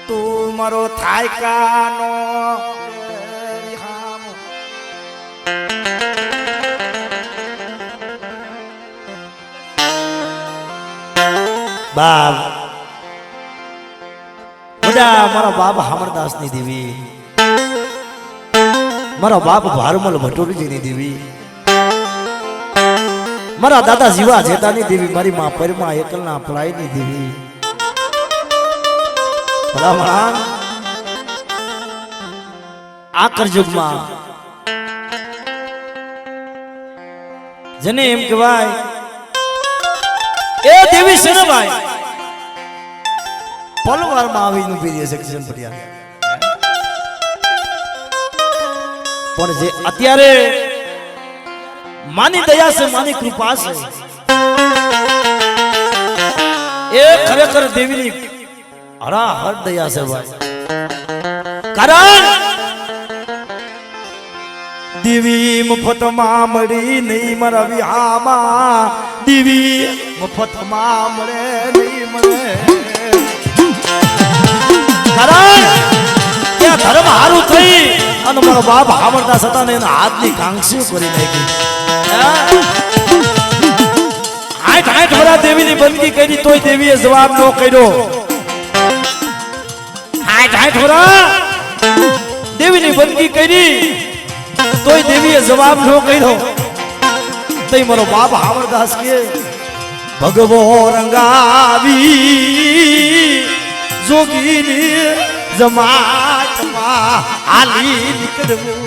તું મારો થાય કાનો બાપ મારા બાપ હામરદાસ ની દેવી, મારા બાપ ભારમલ ભટોરીજી ની દેવી, મારા દાદા જીવા જેતા ની દેવી, મારી માં પરમાં એકલના પળાઈ ની દેવી, આ કરજુગમાં જેને એમ કહેવાય એ દેવી છે ને ભાઈ, પલવારમાં આવીને ઉભી રહે છે કિશન પટિયા. પણ જે અત્યારે માની દયા છે, માની કૃપા છે, એ ખરેખર દેવીની હરાહર દયા છે ભાઈ. કારણ દેવી મફતમાં મળી નહીં મારા વિહામાં, દેવી મફતમાં મળે નહીં મળે. કારણ ત્યાં ધર્મ હારું થઈ અને મારો બાપ હામરદાસ હતા ને એના હાથની કાંક્ષીઓ કરી નાખી. 8 વર્ષ દેવીની બંદગી કરી તોય દેવીએ જવાબ ન કર્યો. 8 વર્ષ દેવીની બંદગી કરી તોય દેવીએ જવાબ ન કર્યો. તઈ મારો બાપ હામરદાસ કે ભગવો રંગાવી જોગીની જમાતમાં હાલી નીકળવું.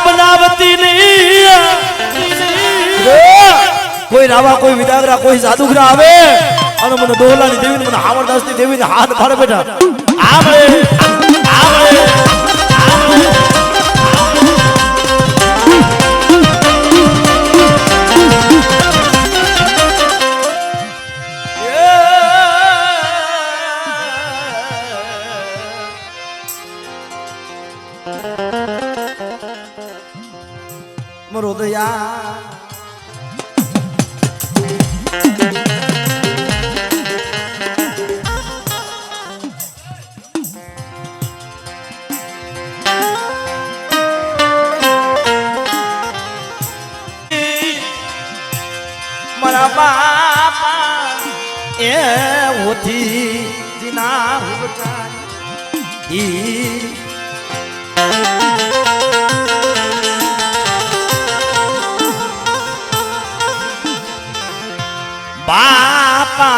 બનાવતી નહીં કોઈ રાવા, કોઈ વિદાગરા, કોઈ જાદુગરા આવે અને મને દોહલાની દેવી, મને હામરદાસ ની દેવી હાથ ફાડે બેઠા. મારો દયા મારા બાપા એ હોતી જીના હુબચારી બાપા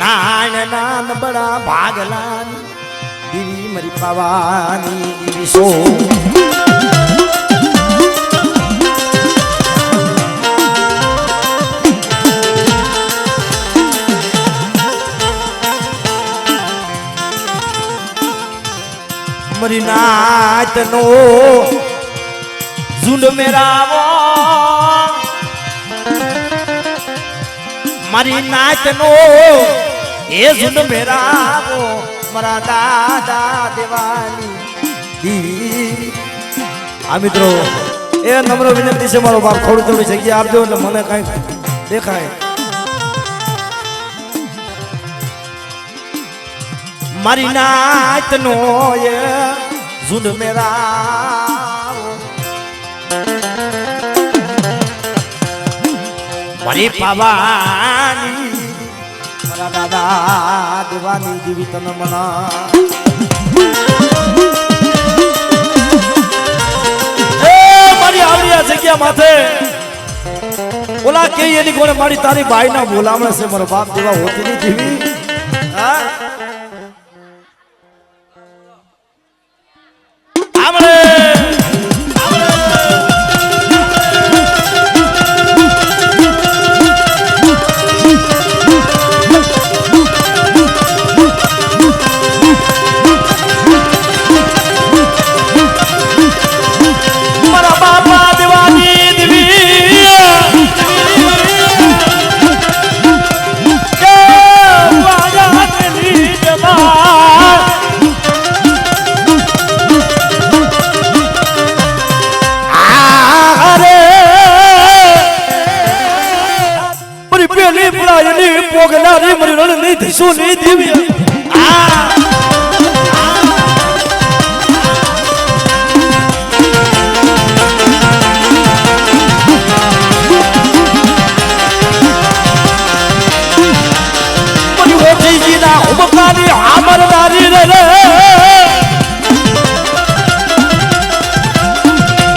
નાન નાન બડા ભાગલાન દેવી મરી પાવાની દેવી સો મરી નાત નો ઝુંડ મેરાવો મારી નાચ નો એ ઝુંડ મેરાવો મારા દાદા દેવાની દી. આ મિત્રો એ નમ્ર વિનંતી છે, મારો બાપ થોડી થોડી જગ્યા આપજો એટલે મને કઈ દેખાય. મારી નાચ નો એ ઝુંડ મેરાવો મારી પાવાની મારા દાદા દેવાની દેવી તને મના. મારી આવડી આ જગ્યા માથે ઓલા કે એની કોણે મારી તારી બાઈ ના બોલામણે છે મારો બાપ દેવા હોતી નહીં જીવી હા આમણે પોગલારી મરી રણ નહીં ધીસું નહીં દેવી ઉમકાની આમરદારી રે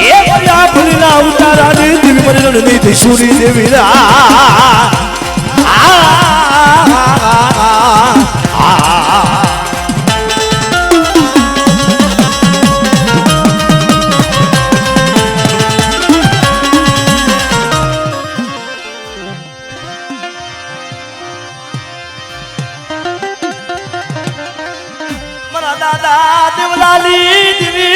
એ ભૂલીના ઉતારાની દેવી મરી રણ નહીં ધીસું નહીં દેવી મારા દાદા દેવલાલી દેવી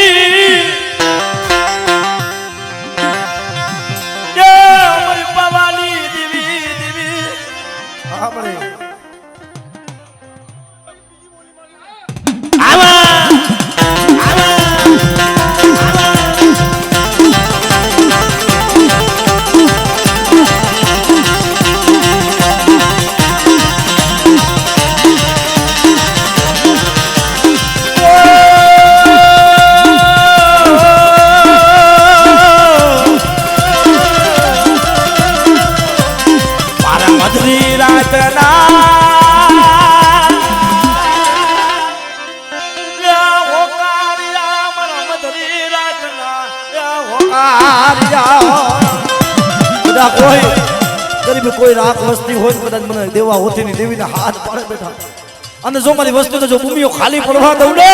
પવાલી દેવી દેવી કોઈ ગરીબ કોઈ રાખ વસ્તી હોય કદાચ મને દેવા હોતી ની દેવીને હાથ પાડે બેઠા અને જો મારી વસ્તુ જો ભૂમિઓ ખાલી પડવા દઉં ને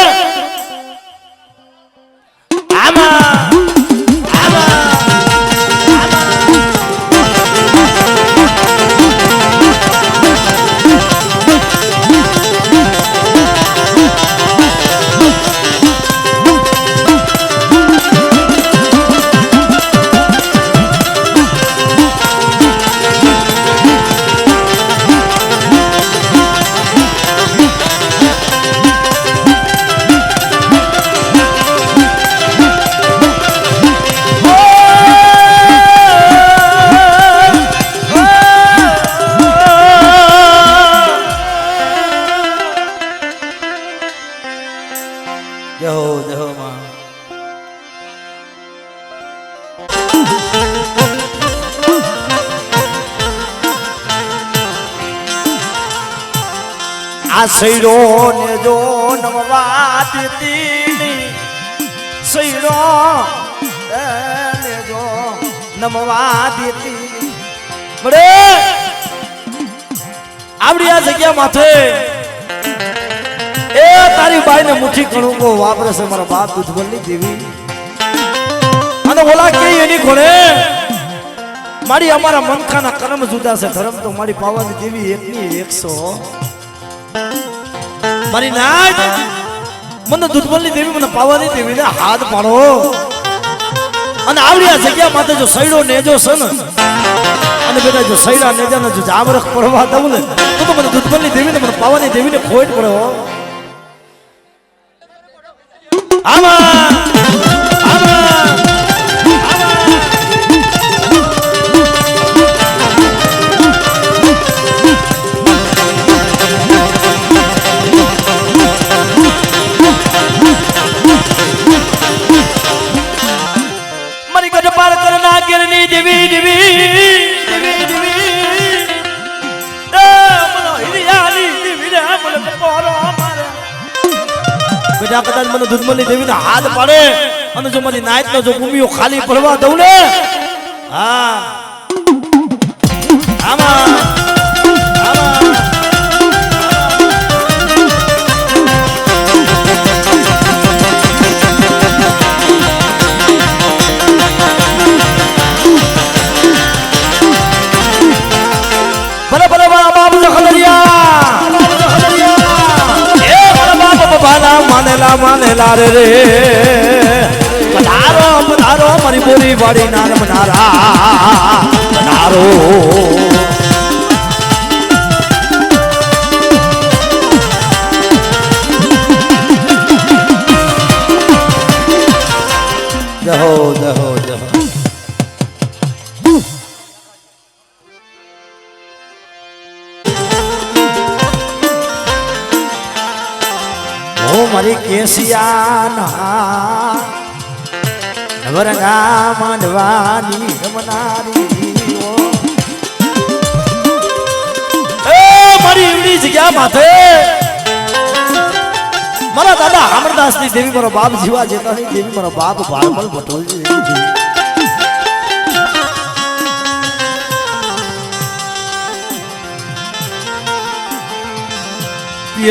આ સૈરો ને જો નમવા દીતી સૈરો ને જો નમવા દીતી બડે આવડી આ જગ્યા માથે એ તારી બાઈ ને મુઠ્ઠી કણુકો વાપરે છે મારા બાપ દૂધબલની દેવી અને ઓલા કે એની ઘોડે મારી અમારા મનખાના કર્મ જુદા છે ધર્મ તો મારી પાવાની દેવી એકની 100 મારી નાચ મને દૂધબલની દેવી મને પાવાની દેવી ને હાથ પાડો અને આવડી આ જગ્યા માથે જો સૈડો નેજો છે ને અને બેટા જો સૈડા નેજાને જો જામરખ પડવા દઉં ને તો મને દૂધબલની દેવી ને મને પાવાની દેવી ને ખોટ પડે હો આમાં દેવી દેવી દેવી દેવી બેટા કદાચ મને દૂધમલની દેવીને હાથ પાડે અને જો મારી નાઈટનો જો ભૂમિઓ ખાલી પડવા દઉં ને હા આમાં આમાં ભલે ભલે બાબુ ખલરિયા એ ભલે બાબુ બાલા માનેલા માનેલા રે રે પધારો પધારો મારી બોરી વાડી નાર મનારા પધારો જહો જહો જહો મારી કેસિયાના નવરંગા માંડવાની રમનારી મારી એવડી જગ્યા માથે મારા દાદા અમરદાસ ની દેવી મારો બાપ જીવા જેતા ની દેવી મારો બાપ ભારમલ ભટોલજી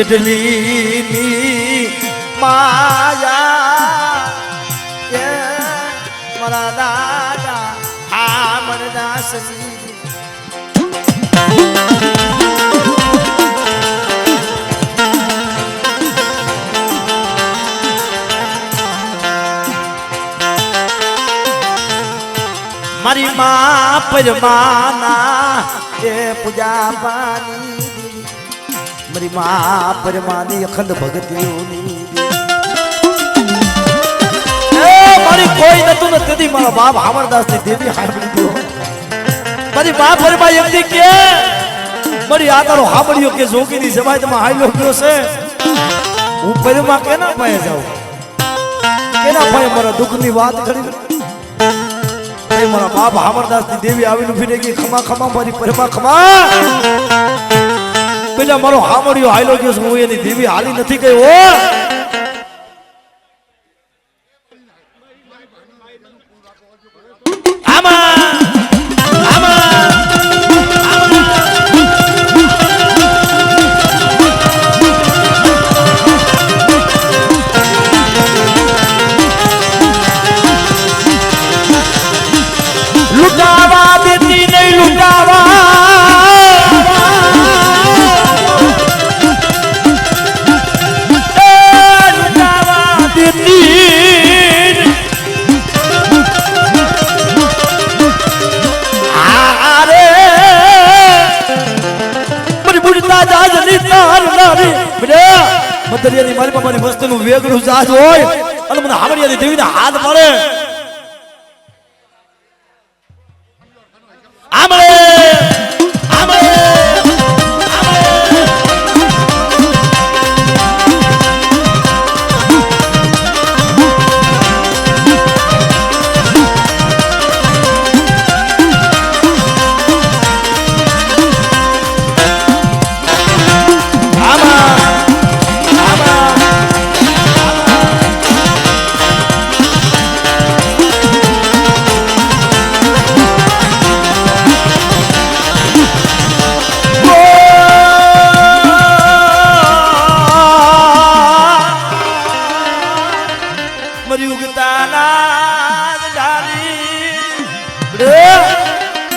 પેટલી માયા કે મારા દાદા અમરદાસ મારી માં પરમાના એ પૂજા પાની મારી માં પરમાની અખંડ ભગતીઓની મારી કોઈ નતું નથી મારા બાપ અમરદાસ ની દેવી હાંભળી દો મારી માં પરમા એમની કે મારી આ તારો હાંભળ્યો કે જોગીની જમાયતમાં હાઈલો ગયો છે હું પરમા કેના પાસે જાઉં કેના પાસે મારા દુઃખની વાત કરી મારા બાપ અમરદાસ ની દેવી આવીને ફીરે ગઈ ખમા ખમા મારી પરમા ખમા પેલા મારો હામડિયો હાઈલો ગયો હું એની દેવી હાલી નથી ગઈ ઓ આમાં આમાં લૂંટાવા દેતી નહીં લૂંટાવા મદરિયાની મારી મારી વસ્તુનું વેગળું જાજ હોય અને મને હામડિયાની દેવીને હાથ મળે આમળે આમળે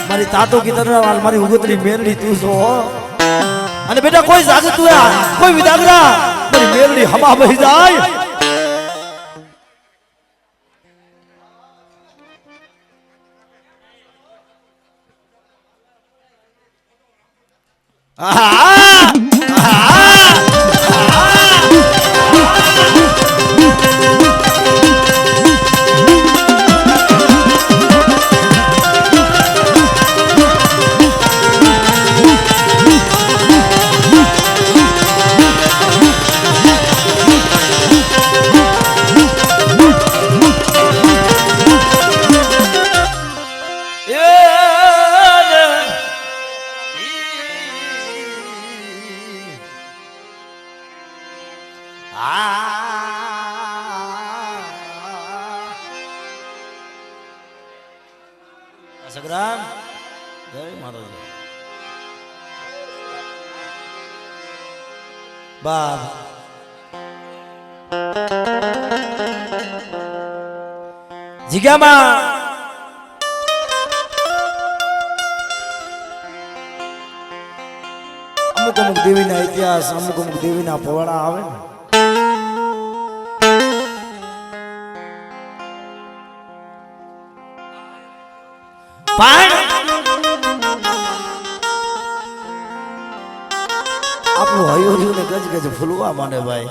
મારી તાતો की तरह મારી ઉગતરી મેરડી તું છો અને બેટા કોઈ જાગતું કોઈ વિદાગરા મારી મેરડી હમા બહી જાય સગરામ જય માતાજી બાપ જગ્યામાં અમુક અમુક દેવીના ઇતિહાસ અમુક અમુક દેવીના પવાડા આવે ને પણ આપણું હૈયું ને ગજ ગજ ફૂલવા માંડે ભાઈ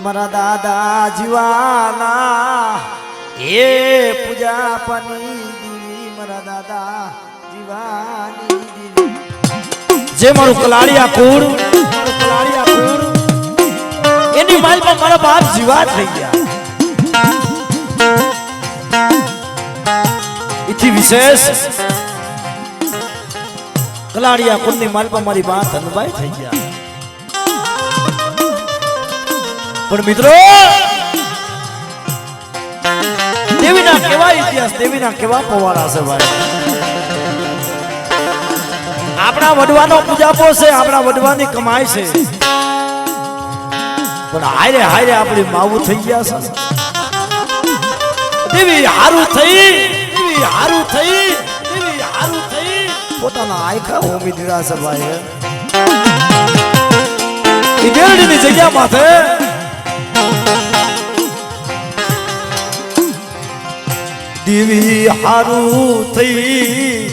મારા દાદા જીવાના એ પૂજા પની દીવી મારા દાદા જીવાની દીવી જે મારું કલાડિયા કુળ એની માલમાં મારા બાપ જીવા થઈ ગયા ઇથી વિશેષ કલાડિયા કુળની માલમાં મારી બા ધનભાઈ થઈ ગયા પણ મિત્રો દેવીના કેવા ઇતિહાસ દેવીના કેવા પવાડા છે ભાઈ આપણા વડવાનો પૂજાપો છે આપણા વડવાની કમાઈ છે પણ હારે હારે આપણી માવું થઈ ગયા છે દેવી હારું થઈ દેવી હારું થઈ દેવી હારું થઈ પોતાના આયખા હોમી દીધા છે ભાઈ એ દેવડીની જગ્યા માથે દેવી હારું થઈ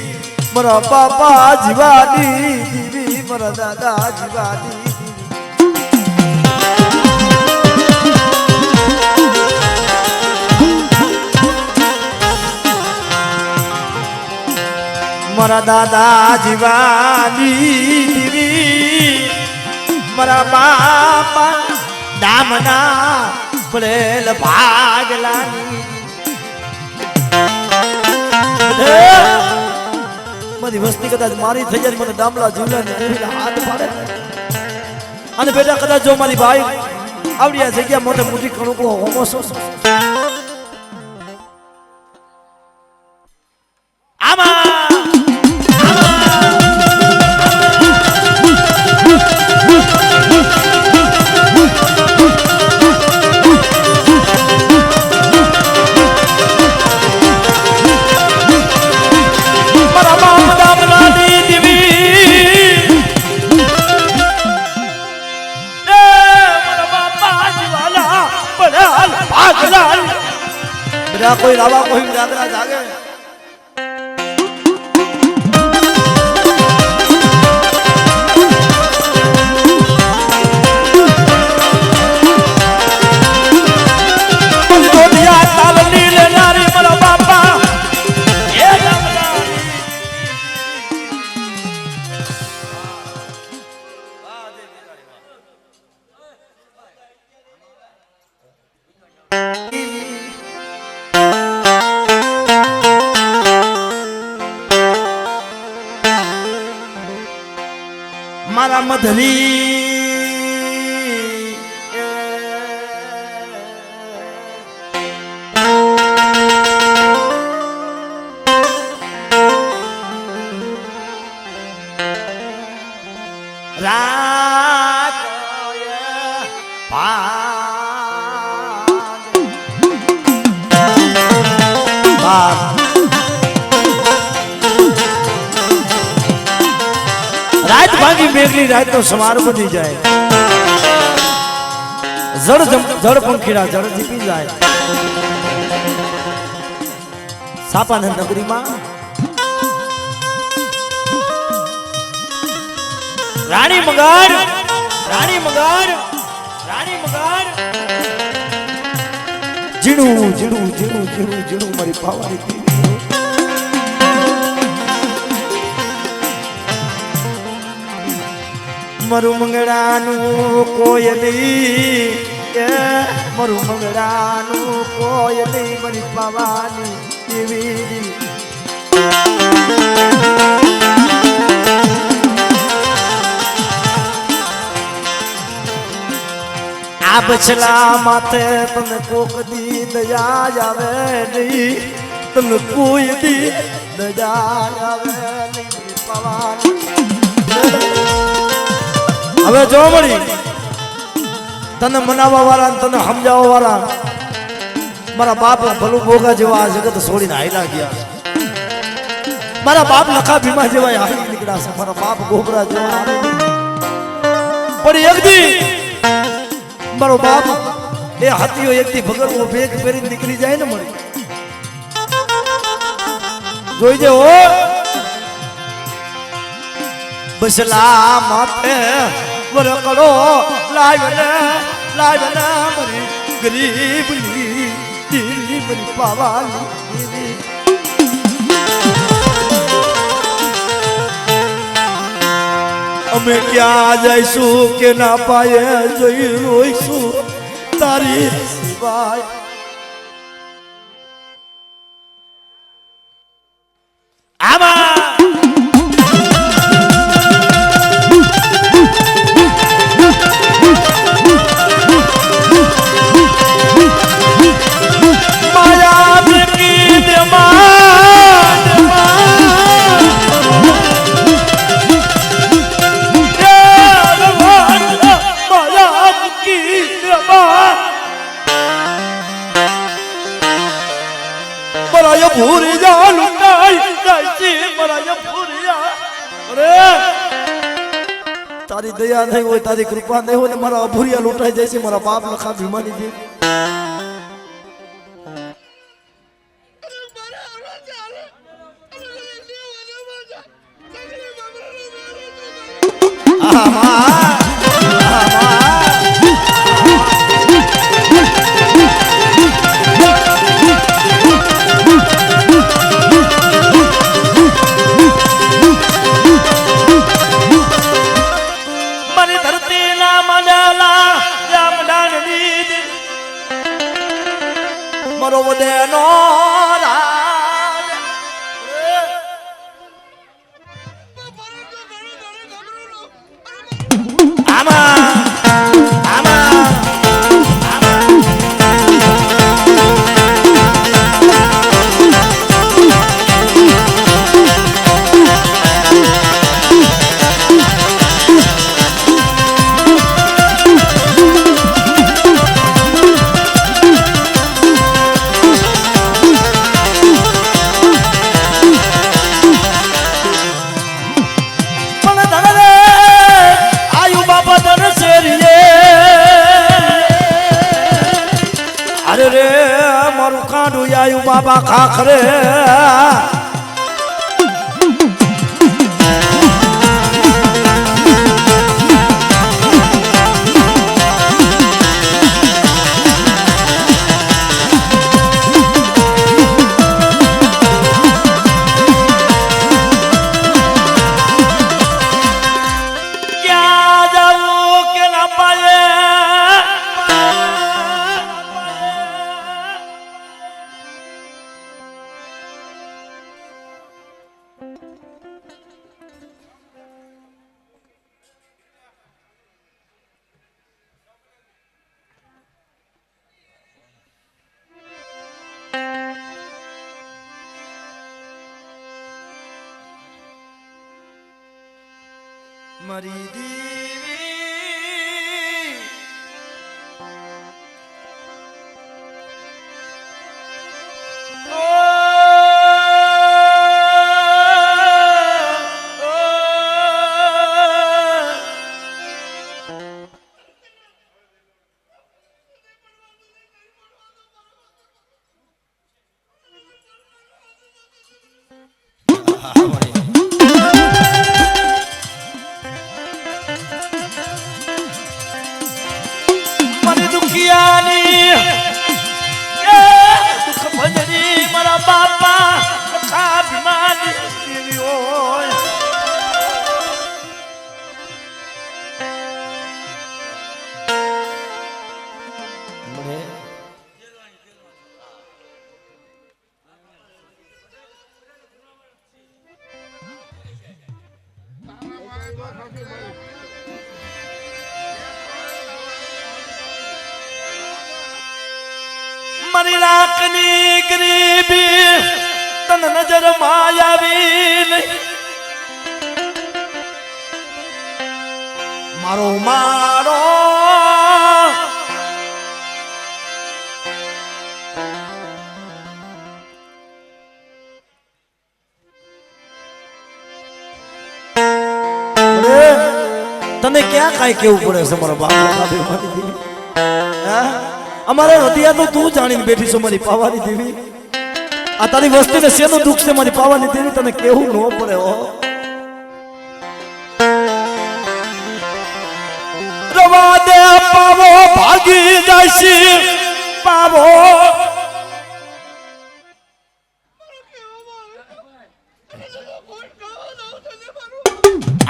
મારા બાપા જીવાની દેવી મારા દાદા જીવાની મારા દાદા જીવાની દેવી મારા બાપા દામના પડેલ ભાગલાની મારી વસ્તી કદાચ મારી થઈ જાય મને દામલા જીવલા હાથ પાડે અને બેટા કદાચ જો મારી ભાઈ આવડી આ જગ્યા મોટે મોટી કણુકડો હોમો છો કોઈ રાવા કોઈ જાગરા જાગે મારા મધલી રાત ભાંગી મેઘની રાત નો સમાર બની જાય જળ પંખીડા જળ જીપી જાય સાપાનંદ નગરીમાં રાણી મગાડ ઝીણું ઝીણું ઝીણું ઝીણું ઝીણું મારી પાવાની મારું મંગળાનું કોયલી મારું મંગળાનું કોયલી મારી પાવાની દેવી આ બછલા માથે તમે કોક દી દયા આવે નહીં તને કોઈ દી દયા આવે નહીં પાવાની. હવે જો મળી તને મનાવવા વાળા તને સમજાવવા વાળા મારા બાપ ભલું ભોગા જેવા આ જગત છોડીને હાઈલા ગયા. મારા બાપ લખા ભીમા જેવા હાલી નીકળ્યા છે. મારા બાપ ગોબરા જેવા પણ એક દી મારો બાપ એ હાથીઓ એક દી ભગરવો ભેગ પહેરીને નીકળી જાય ને મળી જોઈજે હો બસલા માથે વરકડો લાવને મરી ગરીબની દિલ્હી મરી પાવાની. અમે ક્યાં જઈશું કે ના પાયે જોઈ રોઈશું તારી સિવાય. ભૂરી જા લુટાઈ જાય મરાય ભૂરિયા. અરે તારી દયા નહીં હોય તારી કૃપા નહીં હોય ને મારા ભૂરિયા લૂંટાઈ જાય છે. મારા બાપ લખા ભીમાની દે મારો વદેનો મારું કાંડું આયુ બાબા ખાખરે મારી દેવી મારી લાખની ગરીબી માયાવી મારો મારો તને ક્યાં કાંઈ કેવું પડે છે મારા બાપ અમારે હૃદયા તો તું જાણીને બેઠી છો મારી પાવાની દેવી આ તારી વસ્તીને શેનું દુઃખ છે મારી પાવાની દેવી તને કેવું ન પડે હો રવા દે પાવો ભાગી જાશે પાવો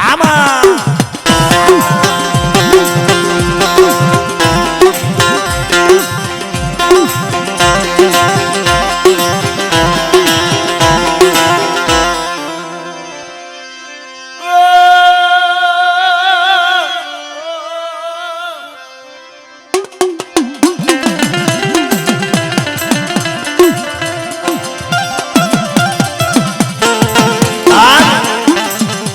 આમાં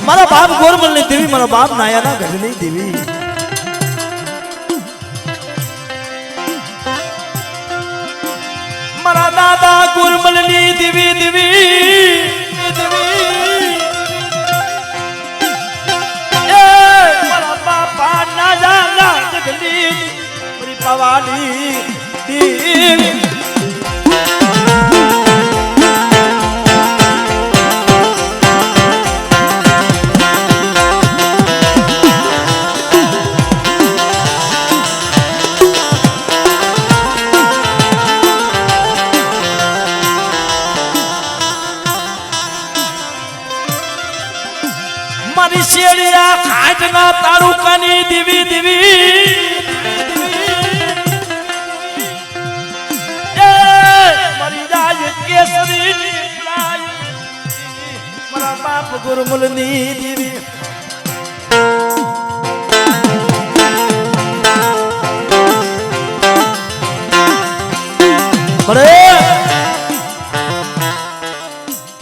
મારા બાપ ગોરમલ ની દેવી મારા બાપ નાયાના ઘરની દેવી મારા દાદા ગોરમલ ની દેવી દેવી મારા બાપા નાયાના ઘરની મારી પાવાની દેવી મારી શેરિયા ખાટના તાલુકાની દેવી દેવી મારી રાજ કેસરી મારા બાપ ગુરમુલની દેવી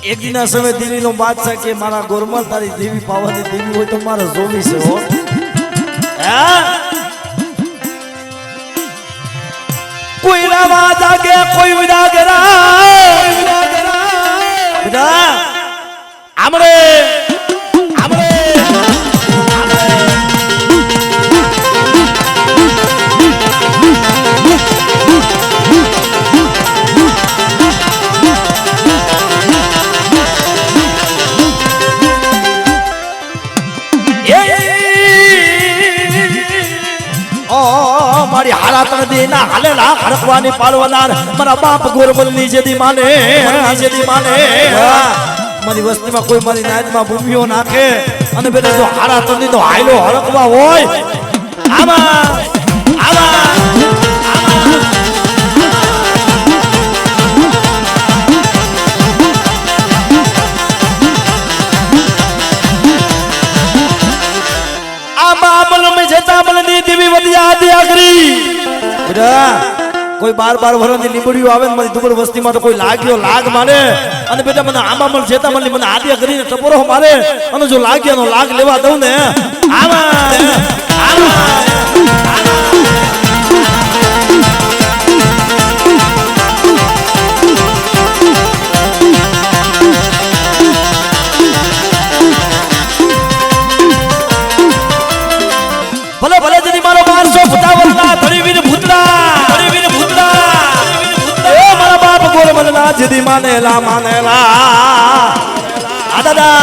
એક દિના સમય દિલ્હીનો બાદશાહ કે મારા ગોરમલ તારી દેવી પાવાની દેવી હોય તો મારે જોવી છે હો કોઈ રાવા જાગે કોઈ વિરાગરા બેટા આમરે મારી હારા તણ દેના હાલેલા હરખવાની પાળવાનાર મારા બાપ ગોરમલની જેદી માને મારી વસ્તીમાં કોઈ મારી નાયતમાં ભૂમિઓ નાખે અને બેટા જો હારા તણ તો હાયલો હરખવા હોય આમાં કોઈ બાર વર્ષની લીંબડીઓ આવે ને મારી દુબળ વસ્તીમાં તો કોઈ લાગ્યો લાગ મારે અને બેટા મને આમાં પણ જેતા મને આદિયા કરીને ટપોરો મારે અને જો લાગ્યાનો લાગ લેવા દઉં ને ભલે ભલે જદી મારો 555 ધડીવીર ભૂતડા એ મારા બાપ ગોરમલના જદી માનેલા આ દાદા